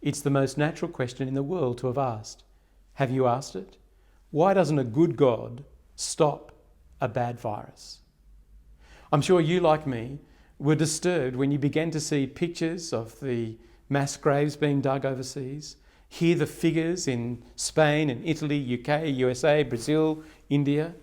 It's the most natural question in the world to have asked. Have you asked it? Why doesn't a good God stop a bad virus? I'm sure you, like me, were disturbed when you began to see pictures of the mass graves being dug overseas, hear the figures in Spain and Italy, UK, USA, Brazil, India.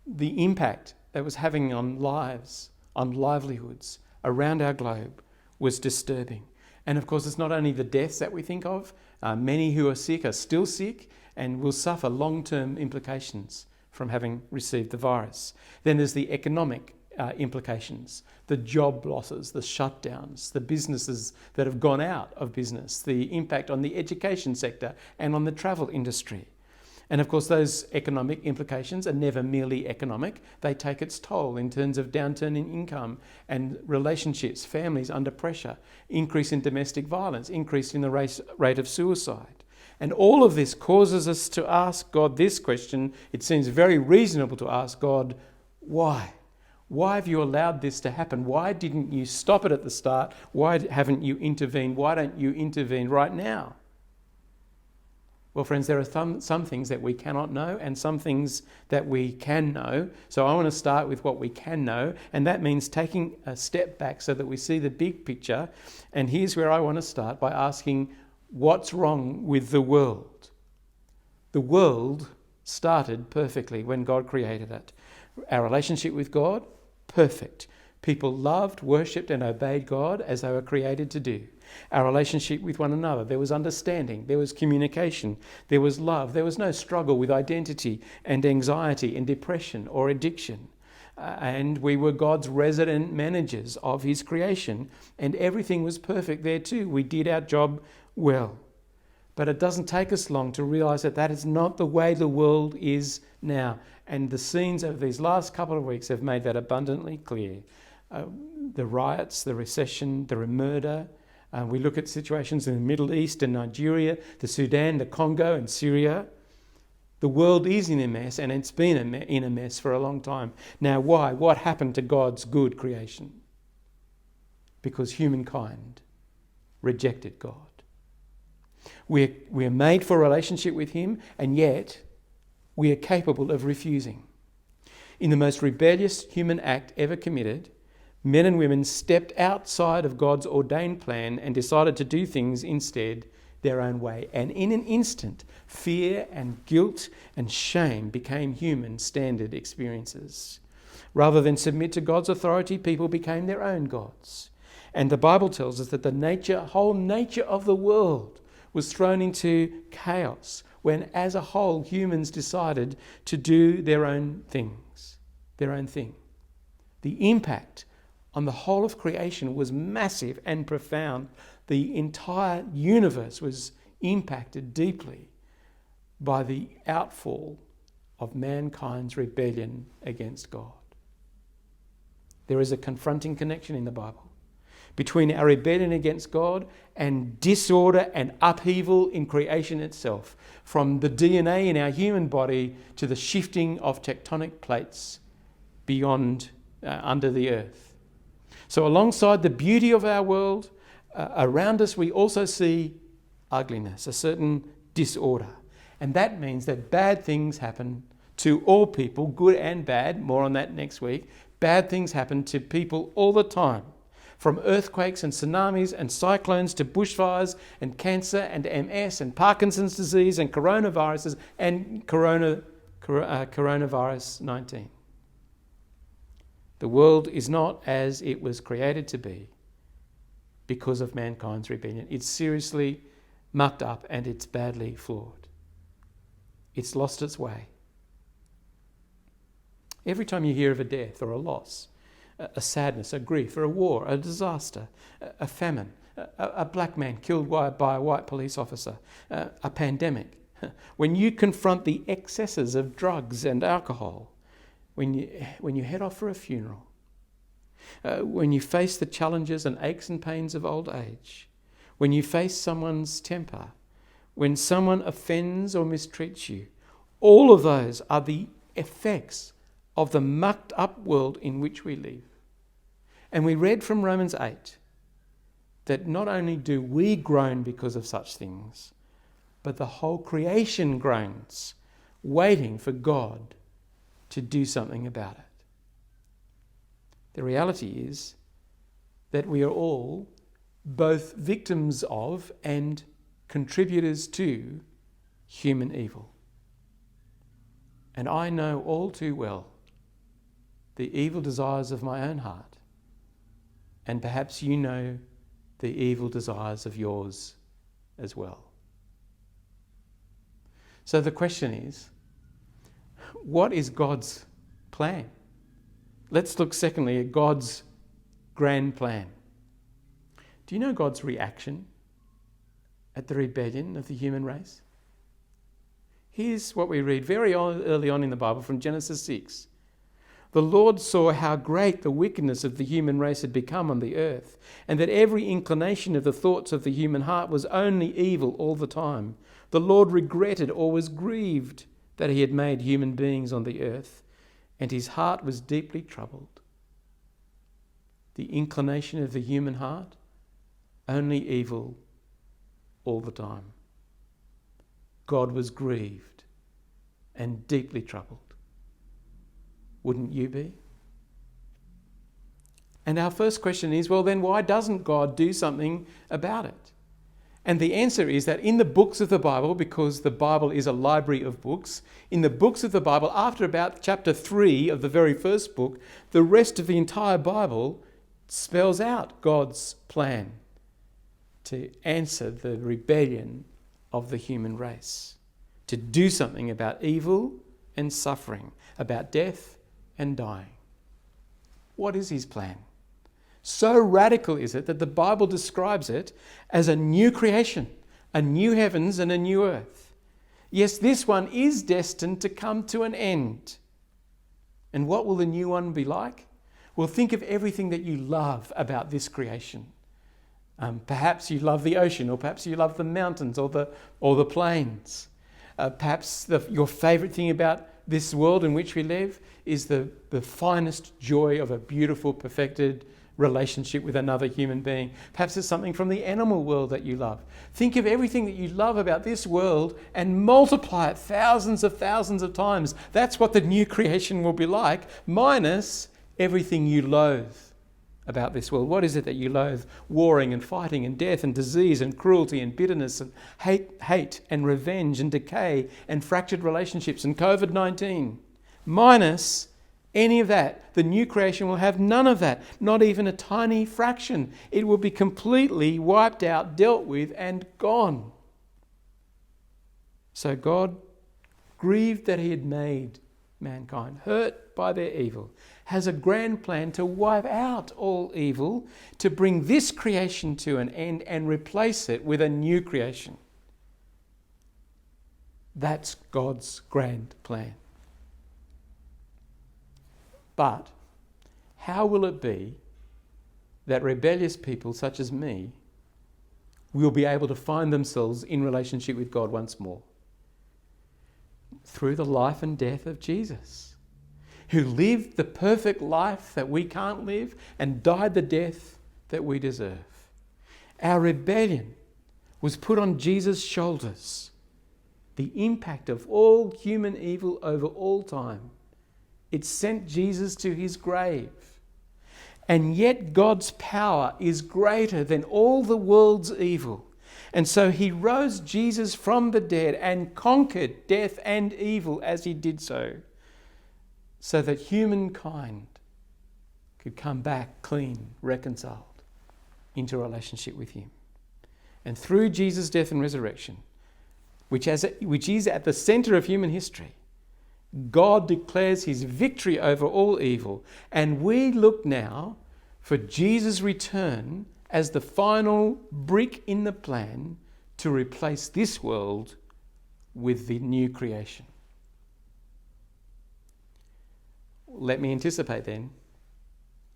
The impact that was having on lives, on livelihoods around our globe was disturbing. And of course, it's not only the deaths that we think of. Many who are sick are still sick and will suffer long-term implications from having received the virus. Then there's the economic implications, the job losses, the shutdowns, the businesses that have gone out of business, the impact on the education sector and on the travel industry. And of course, those economic implications are never merely economic. They take its toll in terms of downturn in income and relationships, families under pressure, increase in domestic violence, increase in the rate of suicide. And all of this causes us to ask God this question. It seems very reasonable to ask God, why? Why have you allowed this to happen? Why didn't you stop it at the start? Why haven't you intervened? Why don't you intervene right now? Well, friends, there are some things that we cannot know and some things that we can know. So I want to start with what we can know, and that means taking a step back so that we see the big picture. And here's where I want to start by asking, what's wrong with the world? The world started perfectly when God created it. Our relationship with God, perfect. People loved, worshipped and obeyed God as they were created to do. Our relationship with one another, there was understanding, there was communication, there was love, there was no struggle with identity and anxiety and depression or addiction. And we were God's resident managers of his creation, and everything was perfect there too. We did our job well. But it doesn't take us long to realise that that is not the way the world is now. And the scenes of these last couple of weeks have made that abundantly clear. The riots, the recession, the murder. We look at situations in the Middle East and Nigeria, the Sudan, the Congo and Syria. The world is in a mess, and it's been in a mess for a long time. Now why? What happened to God's good creation? Because humankind rejected God. We're made for a relationship with him, and yet we are capable of refusing. In the most rebellious human act ever committed, men and women stepped outside of God's ordained plan and decided to do things instead their own way. And in an instant, fear and guilt and shame became human standard experiences. Rather than submit to God's authority, people became their own gods. And the Bible tells us that the whole nature of the world was thrown into chaos when, as a whole, humans decided to do their own things, their own thing. The impact on the whole of creation was massive and profound. The entire universe was impacted deeply by the outfall of mankind's rebellion against God. There is a confronting connection in the Bible between our rebellion against God and disorder and upheaval in creation itself, from the DNA in our human body to the shifting of tectonic plates beyond, under the earth. So alongside the beauty of our world, around us we also see ugliness, a certain disorder. And that means that bad things happen to all people, good and bad, more on that next week. Bad things happen to people all the time. From earthquakes and tsunamis and cyclones to bushfires and cancer and MS and Parkinson's disease and coronaviruses and coronavirus 19. The world is not as it was created to be because of mankind's rebellion. It's seriously mucked up and it's badly flawed. It's lost its way. Every time you hear of a death or a loss, a sadness, a grief, or a war, a disaster, a famine, a black man killed by a white police officer, a pandemic, when you confront the excesses of drugs and alcohol, when you head off for a funeral, when you face the challenges and aches and pains of old age, when you face someone's temper, when someone offends or mistreats you, all of those are the effects of the mucked up world in which we live. And we read from Romans 8 that not only do we groan because of such things, but the whole creation groans, waiting for God to do something about it. The reality is that we are all both victims of and contributors to human evil. And I know all too well the evil desires of my own heart. And perhaps you know the evil desires of yours as well. So the question is, what is God's plan? Let's look secondly at God's grand plan. Do you know God's reaction at the rebellion of the human race? Here's what we read very early on in the Bible from Genesis 6. The Lord saw how great the wickedness of the human race had become on the earth, and that every inclination of the thoughts of the human heart was only evil all the time. The Lord regretted or was grieved that he had made human beings on the earth, and his heart was deeply troubled. The inclination of the human heart, only evil all the time. God was grieved and deeply troubled. Wouldn't you be? And our first question is, well then why doesn't God do something about it? And the answer is that in the books of the Bible, because the Bible is a library of books, in the books of the Bible, after about chapter 3 of the very first book, the rest of the entire Bible spells out God's plan to answer the rebellion of the human race, to do something about evil and suffering, about death and dying. What is his plan? So radical is it that the Bible describes it as a new creation, a new heavens and a new earth. Yes, this one is destined to come to an end. And what will the new one be like? Well, think of everything that you love about this creation. Perhaps you love the ocean, or perhaps you love the mountains or the plains. Perhaps your favourite thing about this world in which we live is the finest joy of a beautiful, perfected relationship with another human being. Perhaps it's something from the animal world that you love. Think of everything that you love about this world and multiply it thousands of times. That's what the new creation will be like, minus everything you loathe about this world. What is it that you loathe? Warring and fighting and death and disease and cruelty and bitterness and hate and revenge and decay and fractured relationships and COVID-19. Minus any of that. The new creation will have none of that, not even a tiny fraction. It will be completely wiped out, dealt with, and gone. So God, grieved that he had made mankind, hurt by their evil, has a grand plan to wipe out all evil, to bring this creation to an end and replace it with a new creation. That's God's grand plan. But how will it be that rebellious people such as me will be able to find themselves in relationship with God once more? Through the life and death of Jesus, who lived the perfect life that we can't live and died the death that we deserve. Our rebellion was put on Jesus' shoulders. The impact of all human evil over all time. It sent Jesus to his grave. And yet God's power is greater than all the world's evil. And so he rose Jesus from the dead and conquered death and evil as he did so that humankind could come back clean, reconciled into a relationship with him. And through Jesus' death and resurrection, which is at the centre of human history, God declares his victory over all evil, and we look now for Jesus' return as the final brick in the plan to replace this world with the new creation. Let me anticipate then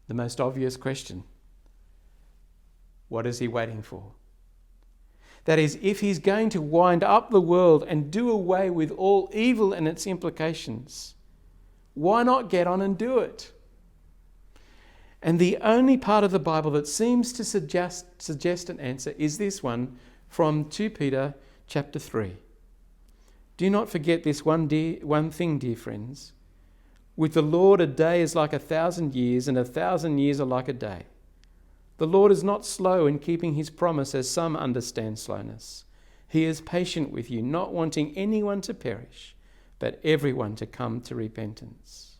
the most obvious question. What is he waiting for? That is, if he's going to wind up the world and do away with all evil and its implications, why not get on and do it? And the only part of the Bible that seems to suggest an answer is this one from 2 Peter chapter 3. Do not forget this one thing, dear friends. With the Lord, a day is like 1,000 years, and 1,000 years are like a day. The Lord is not slow in keeping his promise, as some understand slowness. He is patient with you, not wanting anyone to perish, but everyone to come to repentance.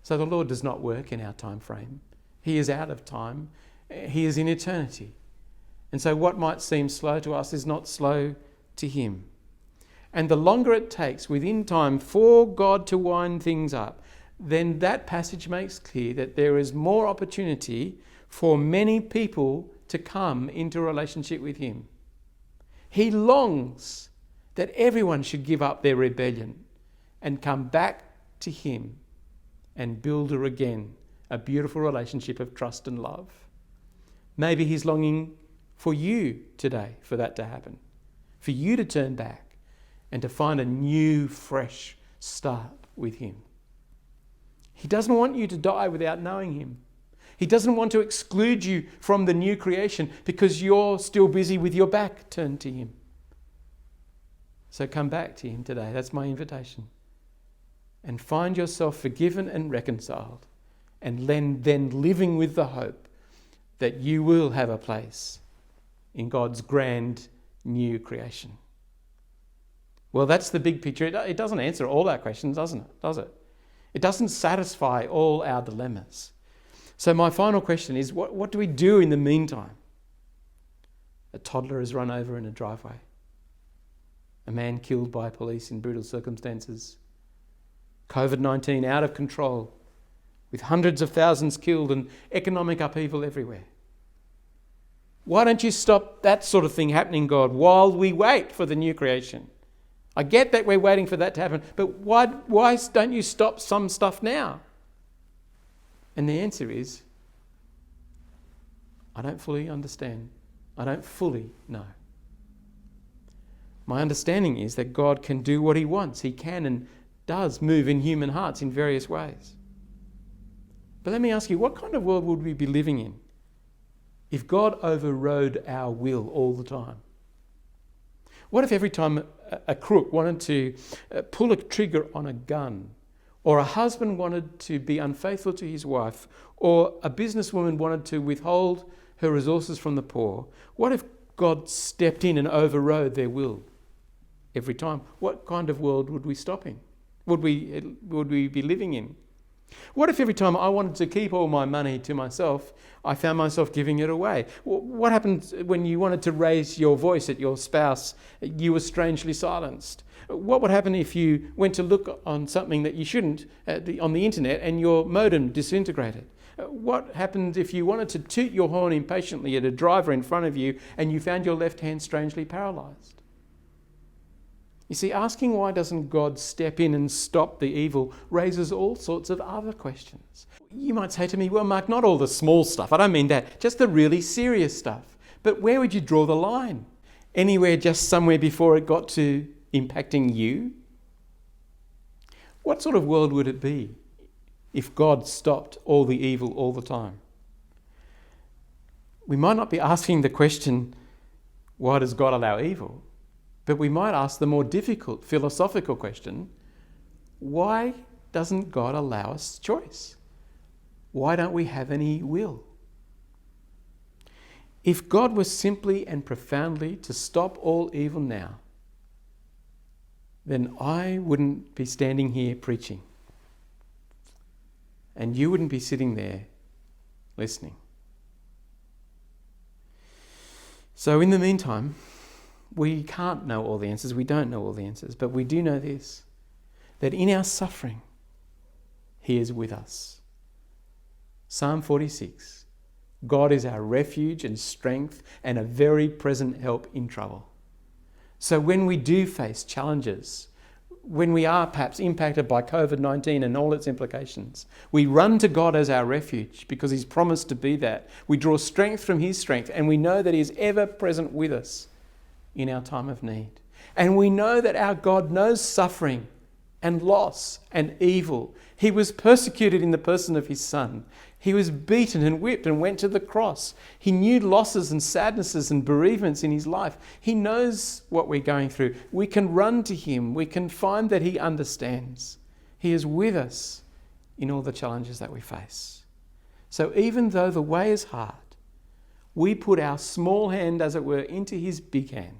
So the Lord does not work in our time frame. He is out of time. He is in eternity. And so what might seem slow to us is not slow to him. And the longer it takes within time for God to wind things up, then that passage makes clear that there is more opportunity for many people to come into a relationship with him. He longs that everyone should give up their rebellion and come back to him and build again a beautiful relationship of trust and love. Maybe he's longing for you today for that to happen, for you to turn back and to find a new, fresh start with him. He doesn't want you to die without knowing him. He doesn't want to exclude you from the new creation because you're still busy with your back turned to him. So come back to him today. That's my invitation. And find yourself forgiven and reconciled, and then living with the hope that you will have a place in God's grand new creation. Well, that's the big picture. It doesn't answer all our questions, does it? It doesn't satisfy all our dilemmas. So my final question is, what do we do in the meantime? A toddler is run over in a driveway. A man killed by police in brutal circumstances. COVID-19 out of control, with hundreds of thousands killed and economic upheaval everywhere. Why don't you stop that sort of thing happening, God, while we wait for the new creation? I get that we're waiting for that to happen, but why don't you stop some stuff now? And the answer is, I don't fully understand. I don't fully know. My understanding is that God can do what he wants. He can and does move in human hearts in various ways. But let me ask you, what kind of world would we be living in if God overrode our will all the time? What if every time a crook wanted to pull a trigger on a gun, or a husband wanted to be unfaithful to his wife, or a businesswoman wanted to withhold her resources from the poor, what if God stepped in and overrode their will every time? What kind of world would we stop in? Would we be living in? What if every time I wanted to keep all my money to myself, I found myself giving it away? What happened when you wanted to raise your voice at your spouse, you were strangely silenced? What would happen if you went to look on something that you shouldn't on the internet and your modem disintegrated? What happened if you wanted to toot your horn impatiently at a driver in front of you and you found your left hand strangely paralysed? You see, asking why doesn't God step in and stop the evil raises all sorts of other questions. You might say to me, well, Mark, not all the small stuff. I don't mean that. Just the really serious stuff. But where would you draw the line? Anywhere just somewhere before it got to impacting you? What sort of world would it be if God stopped all the evil all the time? We might not be asking the question, why does God allow evil? But we might ask the more difficult philosophical question, why doesn't God allow us choice? Why don't we have any will? If God was simply and profoundly to stop all evil now, then I wouldn't be standing here preaching. And you wouldn't be sitting there listening. So in the meantime, we can't know all the answers. We don't know all the answers. But we do know this, that in our suffering, he is with us. Psalm 46, God is our refuge and strength and a very present help in trouble. So when we do face challenges, when we are perhaps impacted by COVID-19 and all its implications, we run to God as our refuge because he's promised to be that. We draw strength from his strength and we know that he is ever present with us in our time of need. And we know that our God knows suffering and loss and evil. He was persecuted in the person of his Son. He was beaten and whipped and went to the cross. He knew losses and sadnesses and bereavements in his life. He knows what we're going through. We can run to him. We can find that he understands. He is with us in all the challenges that we face. So even though the way is hard, we put our small hand, as it were, into his big hand.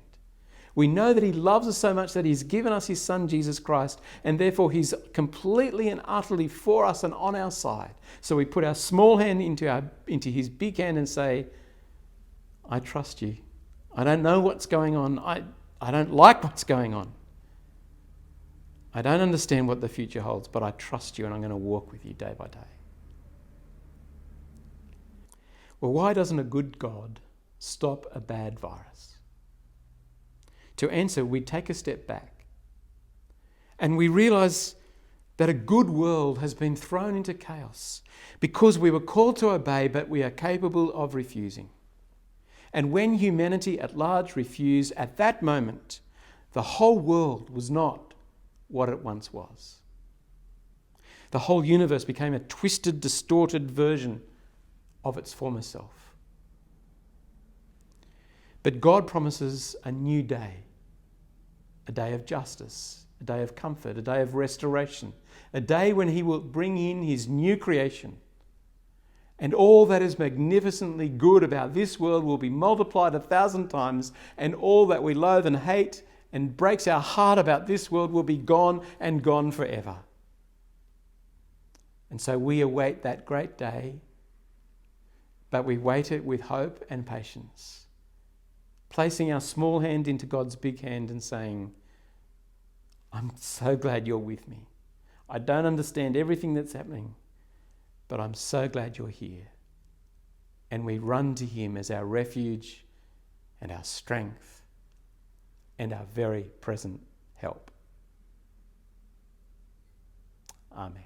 We know that he loves us so much that he's given us his Son, Jesus Christ, and therefore he's completely and utterly for us and on our side. So we put our small hand into his big hand and say, I trust you. I don't know what's going on. I don't like what's going on. I don't understand what the future holds, but I trust you and I'm going to walk with you day by day. Well, why doesn't a good God stop a bad virus? To answer, we take a step back and we realise that a good world has been thrown into chaos because we were called to obey, but we are capable of refusing. And when humanity at large refused, at that moment, the whole world was not what it once was. The whole universe became a twisted, distorted version of its former self. But God promises a new day, a day of justice, a day of comfort, a day of restoration, a day when he will bring in his new creation. And all that is magnificently good about this world will be multiplied 1,000 times, and all that we loathe and hate and breaks our heart about this world will be gone and gone forever. And so we await that great day, but we wait it with hope and patience, placing our small hand into God's big hand and saying, I'm so glad you're with me. I don't understand everything that's happening, but I'm so glad you're here. And we run to him as our refuge and our strength and our very present help. Amen.